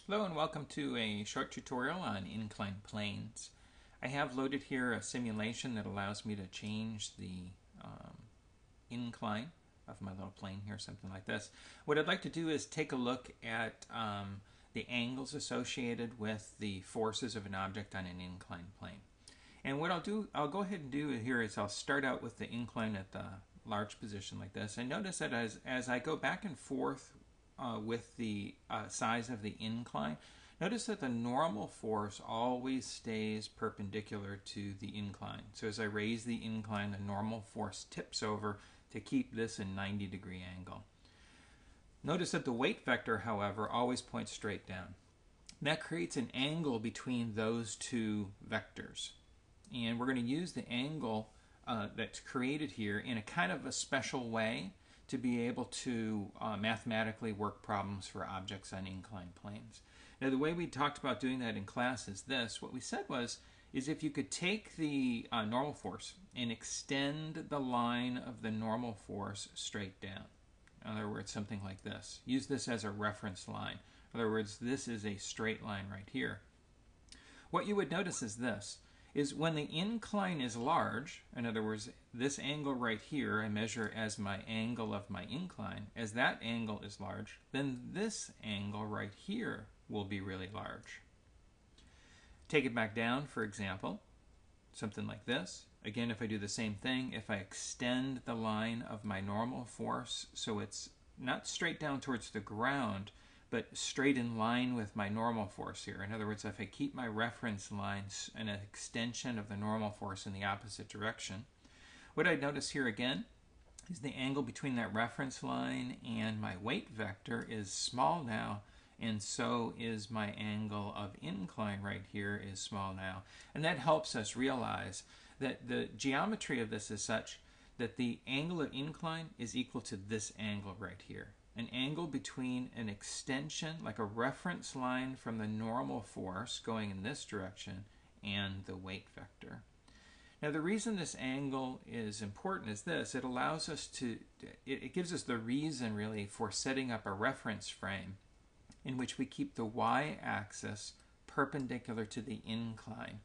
Hello and welcome to a short tutorial on inclined planes. I have loaded here a simulation that allows me to change the incline of my little plane here, something like this. What I'd like to do is take a look at the angles associated with the forces of an object on an inclined plane. And what I'll go ahead and do here is I'll start out with the incline at the large position like this. And notice that as I go back and forth with the size of the incline, notice that the normal force always stays perpendicular to the incline. So as I raise the incline, the normal force tips over to keep this a 90-degree angle. Notice that the weight vector, however, always points straight down. That creates an angle between those two vectors. And we're going to use the angle that's created here in a kind of a special way to be able to mathematically work problems for objects on inclined planes. Now, the way we talked about doing that in class is this. What we said is if you could take the normal force and extend the line of the normal force straight down. In other words, something like this. Use this as a reference line. In other words, this is a straight line right here. What you would notice is this, is when the incline is large, in other words, this angle right here I measure as my angle of my incline, as that angle is large, then this angle right here will be really large. Take it back down, for example, something like this. Again, if I do the same thing, if I extend the line of my normal force so it's not straight down towards the ground, but straight in line with my normal force here. In other words, if I keep my reference line an extension of the normal force in the opposite direction, what I notice here again is the angle between that reference line and my weight vector is small now, and so is my angle of incline right here is small now. And that helps us realize that the geometry of this is such that the angle of incline is equal to this angle right here. An angle between an extension, like a reference line from the normal force going in this direction, and the weight vector. Now, the reason this angle is important is this. It allows us to, it gives us the reason really for setting up a reference frame in which we keep the y-axis perpendicular to the incline.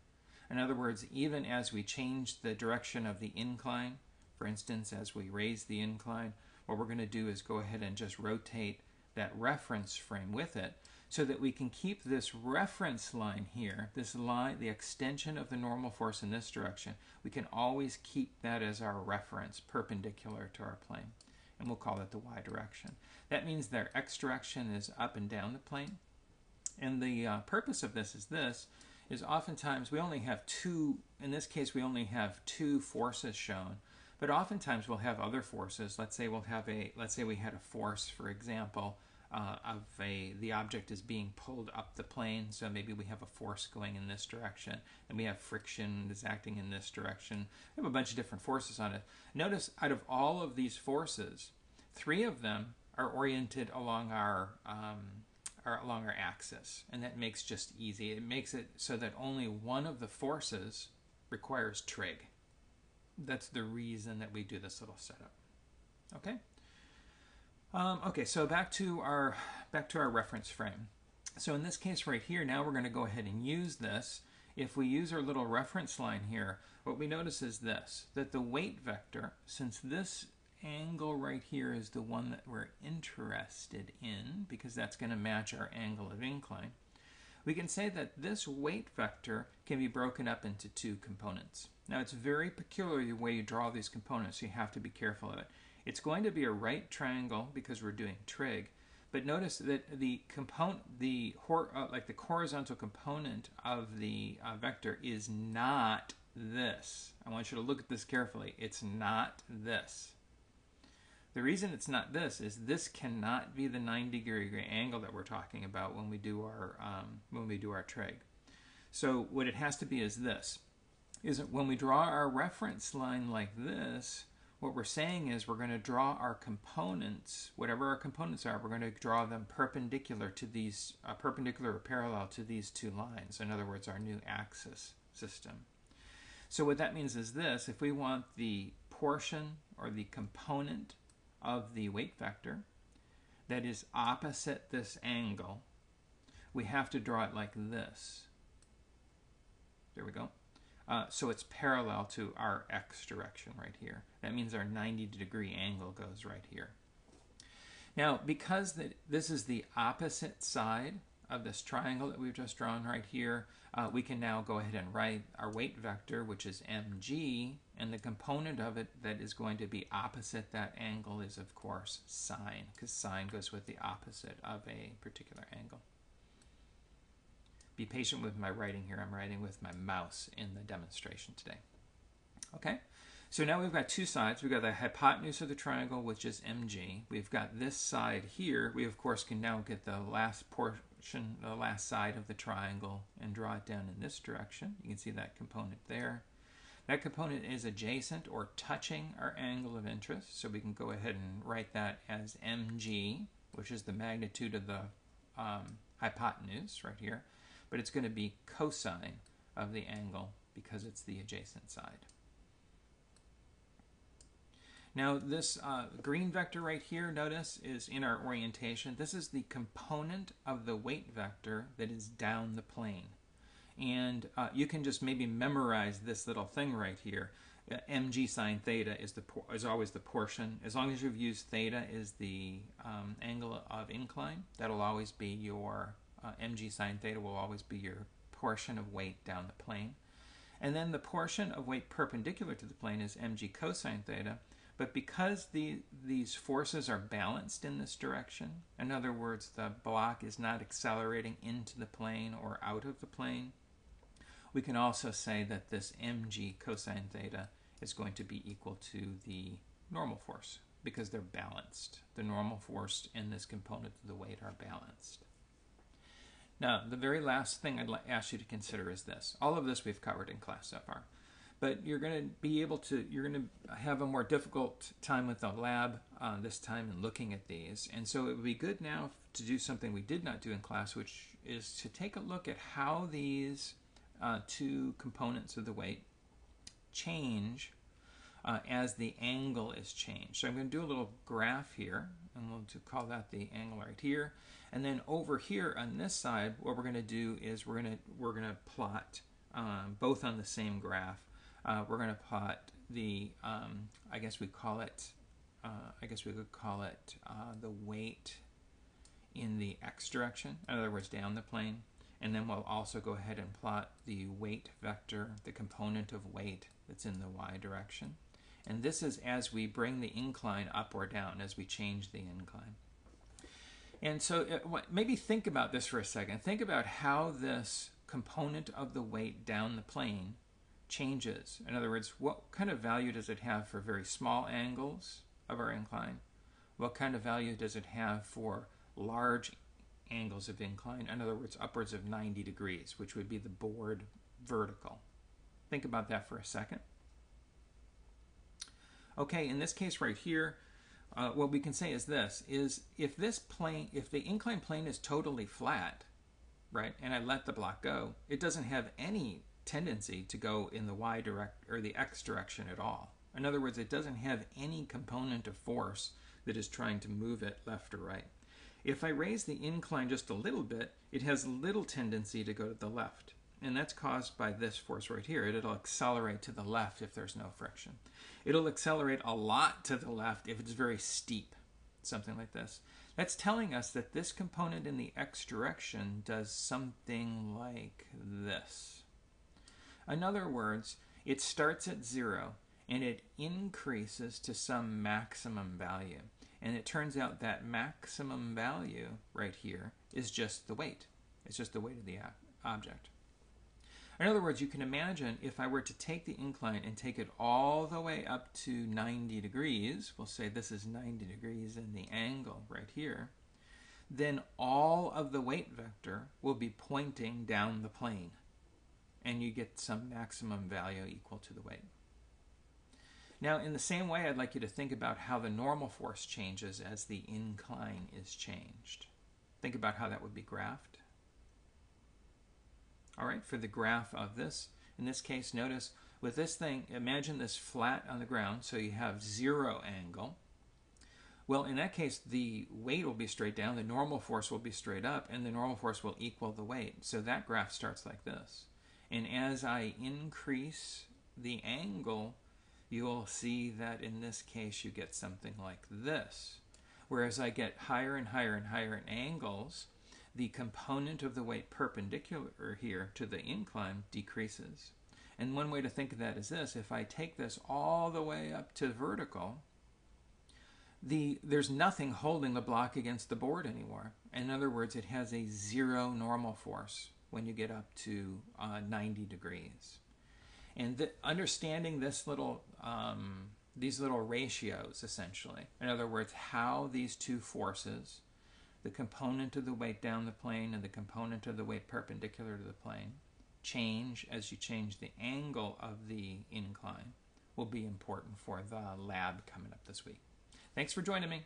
In other words, even as we change the direction of the incline, for instance, as we raise the incline, what we're going to do is go ahead and just rotate that reference frame with it so that we can keep this reference line here, this line, the extension of the normal force in this direction, we can always keep that as our reference perpendicular to our plane. And we'll call it the y direction. That means their x direction is up and down the plane. And the purpose of this is oftentimes we only have two, in this case we only have two forces shown. But oftentimes we'll have other forces. Let's say we had a force, for example, the object is being pulled up the plane. So maybe we have a force going in this direction, and we have friction that's acting in this direction. We have a bunch of different forces on it. Notice out of all of these forces, 3 of them are oriented along our axis, and that makes just easy. It makes it so that only one of the forces requires trig. That's the reason that we do this little setup. Okay. Okay. So back to our reference frame. So in this case right here, now we're going to go ahead and use this. If we use our little reference line here, what we notice is this: that the weight vector, since this angle right here is the one that we're interested in, because that's going to match our angle of incline, we can say that this weight vector can be broken up into 2 components. Now, it's very peculiar the way you draw these components, so you have to be careful of it. It's going to be a right triangle because we're doing trig, but notice that the horizontal component of the vector is not this. I want you to look at this carefully. It's not this. The reason it's not this is this cannot be the 90-degree angle that we're talking about when we do our trig. So what it has to be is this: is that when we draw our reference line like this, what we're saying is we're going to draw our components, whatever our components are, we're going to draw them perpendicular to these, perpendicular or parallel to these 2 lines. In other words, our new axis system. So what that means is this: if we want the portion or the component of the weight vector that is opposite this angle, we have to draw it like this. There we go. So it's parallel to our x direction right here. That means our 90-degree angle goes right here. Now, because this is the opposite side of this triangle that we've just drawn right here, we can now go ahead and write our weight vector, which is mg, and the component of it that is going to be opposite that angle is, of course, sine, because sine goes with the opposite of a particular angle. Be patient with my writing here. I'm writing with my mouse in the demonstration today. Okay, so now we've got two sides. We've got the hypotenuse of the triangle, which is mg. We've got this side here. We, of course, can now get the last portion, the last side of the triangle, and draw it down in this direction. You can see that component there. That component is adjacent or touching our angle of interest, so we can go ahead and write that as mg, which is the magnitude of the hypotenuse right here. But it's going to be cosine of the angle because it's the adjacent side. Now this green vector right here, notice, is in our orientation. This is the component of the weight vector that is down the plane. And you can just maybe memorize this little thing right here. Mg sine theta is always the portion. As long as you've used theta as the angle of incline, that'll always be your mg sine theta will always be your portion of weight down the plane. And then the portion of weight perpendicular to the plane is mg cosine theta. But because these forces are balanced in this direction, in other words, the block is not accelerating into the plane or out of the plane, we can also say that this mg cosine theta is going to be equal to the normal force because they're balanced. The normal force and this component of the weight are balanced. Now, the very last thing I'd ask you to consider is this. All of this we've covered in class so far. But you're going to have a more difficult time with the lab this time in looking at these. And so it would be good now to do something we did not do in class, which is to take a look at how these two components of the weight change as the angle is changed. So I'm going to do a little graph here, and we'll call that the angle right here. And then over here on this side, what we're going to do is we're going to plot both on the same graph. We're going to plot the I guess we could call it the weight in the x direction. In other words, down the plane. And then we'll also go ahead and plot the weight vector, the component of weight that's in the y direction. And this is as we bring the incline up or down, as we change the incline. And so maybe think about this for a second. Think about how this component of the weight down the plane changes. In other words, what kind of value does it have for very small angles of our incline? What kind of value does it have for large angles of incline? In other words, upwards of 90 degrees, which would be the board vertical. Think about that for a second. Okay, in this case right here, what we can say is this, is if the inclined plane is totally flat, right, and I let the block go, it doesn't have any tendency to go in the y direct or the x direction at all. In other words, it doesn't have any component of force that is trying to move it left or right. If I raise the incline just a little bit, it has little tendency to go to the left. And that's caused by this force right here. It'll accelerate to the left if there's no friction. It'll accelerate a lot to the left if it's very steep, something like this. That's telling us that this component in the x direction does something like this. In other words, it starts at 0 and it increases to some maximum value. And it turns out that maximum value right here is just the weight. It's just the weight of the object. In other words, you can imagine if I were to take the incline and take it all the way up to 90 degrees, we'll say this is 90 degrees in the angle right here, then all of the weight vector will be pointing down the plane. And you get some maximum value equal to the weight. Now, in the same way, I'd like you to think about how the normal force changes as the incline is changed. Think about how that would be graphed. All right, for the graph of this, in this case, notice with this thing, imagine this flat on the ground, so you have 0 angle. Well, in that case, the weight will be straight down, the normal force will be straight up, and the normal force will equal the weight. So that graph starts like this. And as I increase the angle, you'll see that in this case you get something like this. Whereas I get higher and higher and higher in angles, the component of the weight perpendicular here to the incline decreases. And one way to think of that is this: if I take this all the way up to vertical, there's nothing holding the block against the board anymore. In other words, it has a zero normal force when you get up to 90 degrees. And understanding this these little ratios, essentially, in other words, how these two forces, the component of the weight down the plane and the component of the weight perpendicular to the plane, change as you change the angle of the incline, will be important for the lab coming up this week. Thanks for joining me.